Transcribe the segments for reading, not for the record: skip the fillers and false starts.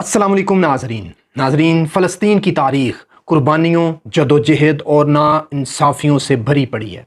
अस्सलाम वालेकुम नाजरीन फ़लस्तीन की तारीख़ कुर्बानियों, जदोजहद और नाइंसाफ़ियों से भरी पड़ी है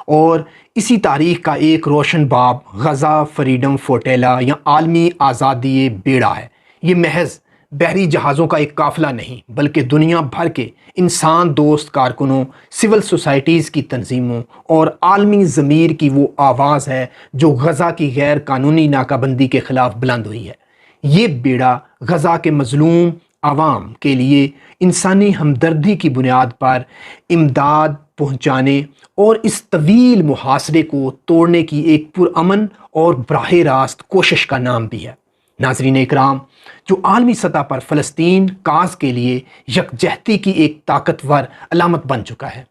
और इसी तारीख़ का एक रोशन बाब गज़ा फ्रीडम फ्लोटिला या आलमी आज़ादी बेड़ा है। ये महज बहरी जहाज़ों का एक काफ़िला नहीं बल्कि दुनिया भर के इंसान दोस्त कारकुनों, सिविल सोसाइटीज़ की तंजीमों और आलमी ज़मीर की वो आवाज़ है जो गज़ा की गैर कानूनी नाकाबंदी के ख़िलाफ़ बुलंद हुई है। ये बेड़ा गज़ा के मज़लूम आवाम के लिए इंसानी हमदर्दी की बुनियाद पर इमदाद पहुँचाने और इस तवील मुहासरे को तोड़ने की एक पुरअमन और बराह रास्त कोशिश का नाम भी है। नाज़रीन इकराम, जो आलमी सतह पर फ़लस्तीन काज के लिए यकजहती की एक ताकतवर अलामत बन चुका है।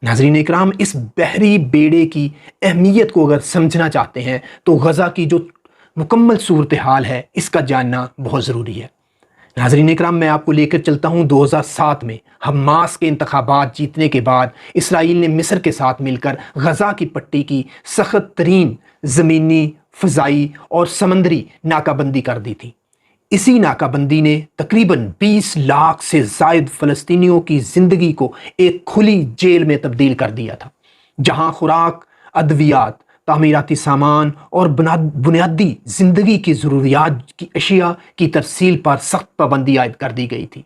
नाज़रीन इकराम, इस बहरी बेड़े की अहमियत को अगर समझना चाहते हैं तो गज़ा की जो मुकम्मल सूरत हाल है इसका जानना बहुत ज़रूरी है। नाज़रीन इकराम, मैं आपको लेकर चलता हूँ 2007 में हमास के इंतखाबात जीतने के बाद इसराइल ने मिस्र के साथ मिलकर गज़ा की पट्टी की सख्त तरीन ज़मीनी, फ़ज़ाई और समंदरी नाकाबंदी कर दी थी। इसी नाकाबंदी ने तकरीबन 20 लाख से ज़ायद फ़लस्तीनियों की ज़िंदगी को एक खुली जेल में तब्दील कर दिया था, जहाँ खुराक, अद्वियात, तामीराती सामान और बुनियादी ज़िंदगी की ज़रूरियात की अशिया की तरसील पर सख्त पाबंदी आयद कर दी गई थी।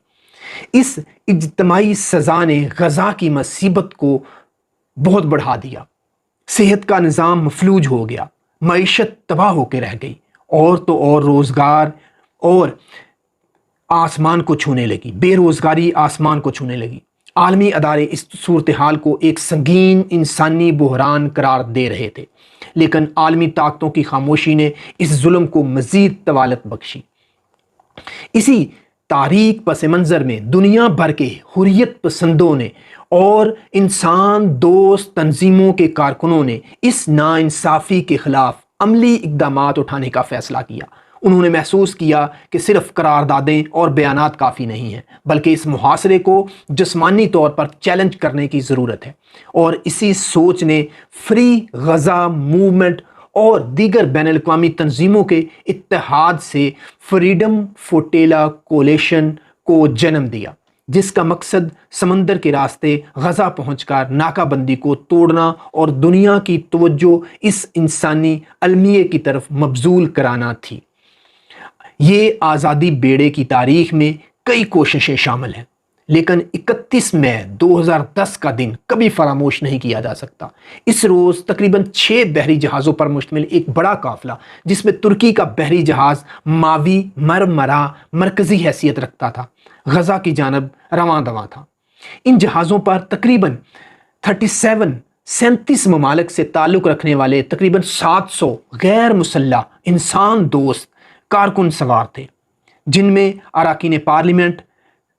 इस इज्तिमाई सज़ा ने गज़ा की मुसीबत को बहुत बढ़ा दिया। सेहत का निज़ाम मफलूज हो गया, मईशत तबाह होकर रह गई और तो और रोज़गार और आसमान को छूने लगी, बेरोज़गारी आसमान को छूने लगी। आलमी अदारे इस सूरत हाल को एक संगीन इंसानी बहरान करार दे रहे थे, लेकिन आलमी ताकतों की खामोशी ने इस जुल्म को मज़ीद तवालत बख्शी। इसी तारीख पस मंज़र में दुनिया भर के हुर्रियत पसंदों ने और इंसान दोस्त तंजीमों के कारकुनों ने इस नाइंसाफ़ी के ख़िलाफ़ अमली इक़दामात उठाने का फ़ैसला किया। उन्होंने महसूस किया कि सिर्फ करारदादें और बयानात काफ़ी नहीं हैं, बल्कि इस मुहासरे को जिस्मानी तौर पर चैलेंज करने की ज़रूरत है। और इसी सोच ने फ्री गज़ा मूवमेंट और दीगर बैनुल-अक़वामी तंजीमों के इत्तेहाद से फ्रीडम फ्लोटिला कोalition को जन्म दिया, जिसका मकसद समंदर के रास्ते गज़ा पहुंचकर नाकाबंदी को तोड़ना और दुनिया की तवज्जो इस इंसानी अलमिये की तरफ मबजूल कराना थी। ये आज़ादी बेड़े की तारीख में कई कोशिशें शामिल हैं, लेकिन 31 मई 2010 का दिन कभी फरामोश नहीं किया जा सकता। इस रोज़ तकरीबन 6 बहरी जहाज़ों पर मुश्तमिल एक बड़ा काफ़िला, जिसमें तुर्की का बहरी जहाज़ मावी मरमरा मरकज़ी हैसियत रखता था, गज़ा की जानब रवां दवां था। इन जहाज़ों पर तकरीबन 37 ममालिक से ताल्लुक़ रखने वाले तकरीबन 700 गैर मुसल्लह इंसान दोस्त कारकुन सवार थे, जिनमें अरकान पार्लियामेंट,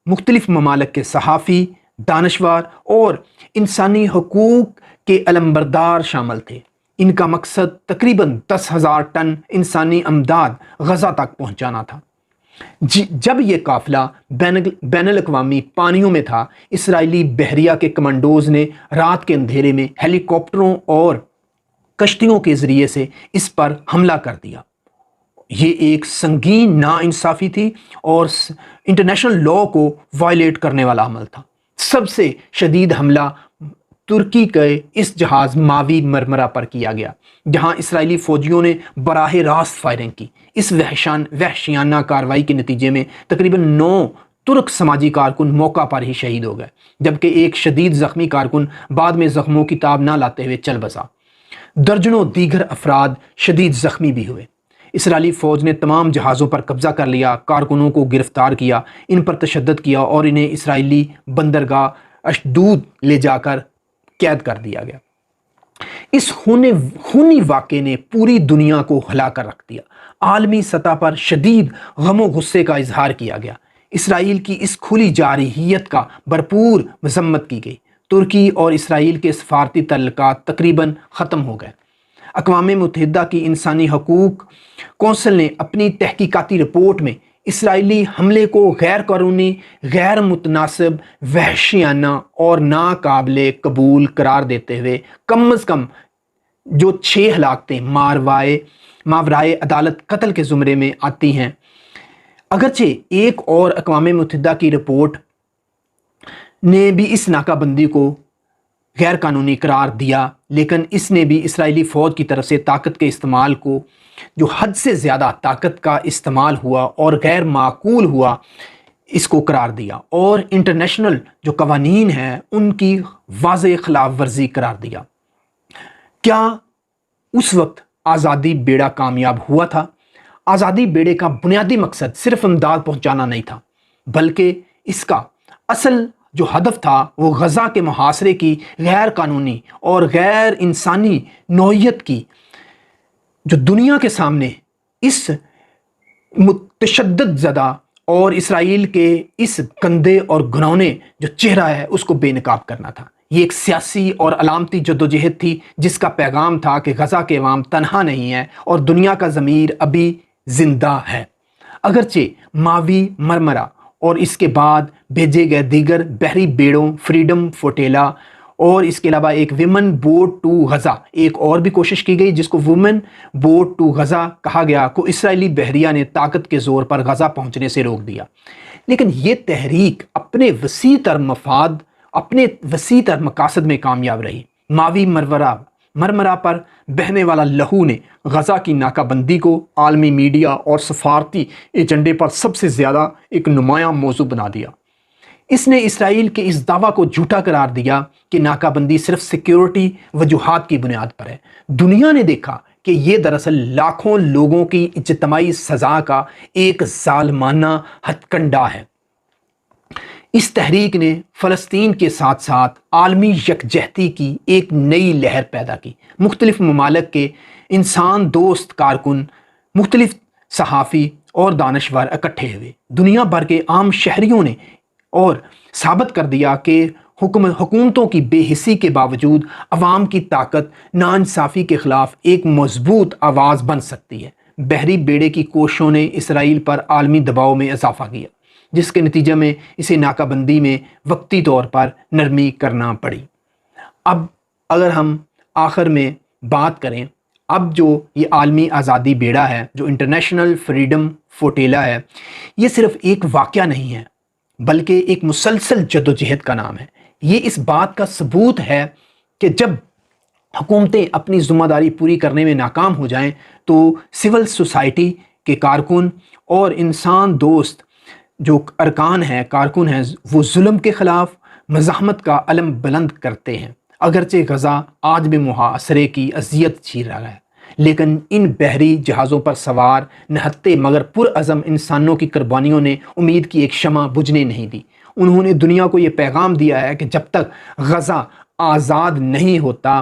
मुख्तलिफ ममालिक के सहाफ़ी, दानश्वर और इंसानी हकूक़ के अलमबरदार शामिल थे। इनका मकसद तकरीबन 10,000 टन इंसानी अमदाद गज़ा तक पहुँचाना था। जब यह काफ़िला बैनुल-अक़वामी पानियों में था, इसराइली बहरिया के कमांडोज़ ने रात के अंधेरे में हेलीकॉप्टरों और कश्तियों के ज़रिए से इस पर हमला कर दिया। ये एक संगीन नाइंसाफ़ी थी और इंटरनेशनल लॉ को वायलेट करने वाला अमल था। सबसे शदीद हमला तुर्की के इस जहाज़ मावी मरमरा पर किया गया, जहां इसराइली फ़ौजियों ने बराह रास्त फायरिंग की। इस वहशियाना कार्रवाई के नतीजे में तकरीबन 9 तुर्क समाजी कारकुन मौका पर ही शहीद हो गए, जबकि एक शदीद ज़ख्मी कारकुन बाद में ज़ख्मों की ताब ना लाते हुए चल बसा। दर्जनों दीगर अफराद शदीद ज़ख्मी भी हुए। इसराइली फ़ौज ने तमाम जहाज़ों पर कब्ज़ा कर लिया, कारकुनों को गिरफ़्तार किया, इन पर तशद्दुद किया और इन्हें इसराइली बंदरगाह अशदूद ले जाकर कैद कर दिया गया। इस खूनी वाक़े ने पूरी दुनिया को हिला कर रख दिया। आलमी सतह पर शदीद गम गुस्से का इजहार किया गया। इसराइल की इस खुली जारहियत का भरपूर मज़म्मत की गई। तुर्की और इसराइल के सफारती तल्लुकात तकरीबन ख़त्म हो गए। अक़वाम मुत्तहिदा की इंसानी हकूक़ कौंसिल ने अपनी तहकीकाती रिपोर्ट में इसराइली हमले को गैर कानूनी, गैर मुतनासिब, वहशियाना और नाकाबिले कबूल करार देते हुए कम अज़ कम जो 6 हलाकतें मावराए अदालत कत्ल के ज़ुमरे में आती हैं, अगरचे एक और अक़वाम मुत्तहिदा की रिपोर्ट ने भी इस नाकाबंदी को गैर कानूनी करार दिया, लेकिन इसने भी इसराइली फ़ौज की तरफ से ताकत के इस्तेमाल को, जो हद से ज़्यादा ताकत का इस्तेमाल हुआ और गैर माकूल हुआ, इसको करार दिया और इंटरनेशनल जो कवानीन हैं उनकी वाज़ेह खिलाफ वर्जी करार दिया। क्या उस वक्त आज़ादी बेड़ा कामयाब हुआ था? आज़ादी बेड़े का बुनियादी मकसद सिर्फ इमदाद पहुंचाना नहीं था, बल्कि इसका असल जो हदफ था वो गज़ा के मुहासरे की गैर कानूनी और गैर इंसानी नौइयत की जो दुनिया के सामने इस तशद्दुद ज़दा और इसराइल के इस गंदे और घिनौने जो चेहरा है उसको बेनकाब करना था। ये एक सियासी और अलामती जद्दोजहद थी जिसका पैगाम था कि गज़ा के अवाम तनहा नहीं है और दुनिया का ज़मीर अभी ज़िंदा है। अगरचे मावी मरमरा और इसके बाद भेजे गए दीगर बहरी बेड़ों फ्रीडम फ्लोटिला और इसके अलावा एक विमेन बोट टू गज़ा, एक और भी कोशिश की गई जिसको वुमेन बोट टू गज़ा कहा गया, को इसराइली बहरिया ने ताकत के ज़ोर पर गज़ा पहुंचने से रोक दिया। लेकिन ये तहरीक अपने वसी तर मफाद, अपने वसी तर मकासद में कामयाब रही। मावी मरमरा पर बहने वाला लहू ने गज़ा की नाकाबंदी को आलमी मीडिया और सफारती एजेंडे पर सबसे ज़्यादा एक नुमायां मौजू बना दिया। इसने इसराइल के इस दावा को झूठा करार दिया कि नाकाबंदी सिर्फ सिक्योरिटी वजूहात की बुनियाद पर है। दुनिया ने देखा कि ये दरअसल लाखों लोगों की इज्तिमाई सज़ा का एक जालमाना हथकंडा है। इस तहरीक ने फ़लस्तीन के साथ साथ आलमी यकजहती की एक नई लहर पैदा की। मुख्तलिफ ममालिक के इंसान दोस्त कारकुन, मुख्तलिफ सहाफ़ी और दानश्वर इकट्ठे हुए। दुनिया भर के आम शहरियों ने और साबित कर दिया कि हुकूमतों की बेहिसी के बावजूद अवाम की ताकत नाइंसाफ़ी के ख़िलाफ़ एक मजबूत आवाज़ बन सकती है। बहरी बेड़े की कोशिशों ने इसराइल पर आलमी दबाव में इजाफ़ा किया, जिसके नतीजे में इसे नाकाबंदी में वक्ती तौर पर नरमी करना पड़ी। अब अगर हम आखिर में बात करें, अब जो ये आलमी आज़ादी बेड़ा है, जो इंटरनेशनल फ्रीडम फ्लोटिला है, ये सिर्फ एक वाक़या नहीं है बल्कि एक मुसलसल जद्दोजहद का नाम है। ये इस बात का सबूत है कि जब हुकूमतें अपनी ज़िम्मेदारी पूरी करने में नाकाम हो जाएं तो सिविल सोसाइटी के कारकुन और इंसान दोस्त जो कारकुन हैं वो जुल्म के ख़िलाफ़ मज़ाहमत का अलम बुलंद करते हैं। अगरचे गज़ा आज भी मुहासरे की अज़ियत झेल रहा है, लेकिन इन बहरी जहाज़ों पर सवार नहत्ते मगर पुरअज़म इंसानों की कुर्बानियों ने उम्मीद की एक शमा बुझने नहीं दी। उन्होंने दुनिया को ये पैगाम दिया है कि जब तक गज़ा आज़ाद नहीं होता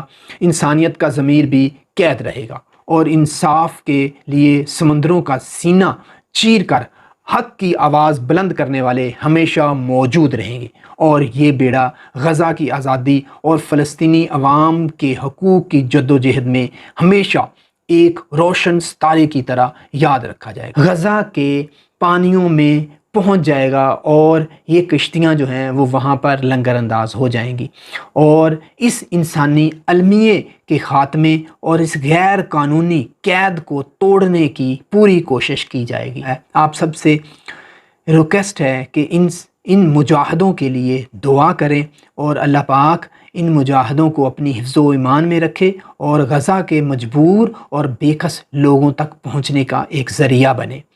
इंसानियत का ज़मीर भी कैद रहेगा और इंसाफ के लिए समंदरों का सीना चीर कर हक की आवाज़ बुलंद करने वाले हमेशा मौजूद रहेंगे। और ये बेड़ा गज़ा की आज़ादी और फ़लस्तीनी अवाम के हकूक़ की जद्दोजहद में हमेशा एक रोशन सितारे की तरह याद रखा जाएगा। गज़ा के पानियों में पहुंच जाएगा और ये कश्तियां जो हैं वो वहाँ पर लंगर अंदाज हो जाएंगी और इस इंसानी अलमिये के ख़ात्मे और इस गैर कानूनी कैद को तोड़ने की पूरी कोशिश की जाएगी। आप सबसे रिक्वेस्ट है कि इन मुजाहिदों के लिए दुआ करें और अल्लाह पाक इन मुजाहिदों को अपनी हिफ्ज़ो ईमान में रखे और गज़ा के मजबूर और बेकस लोगों तक पहुँचने का एक ज़रिया बने।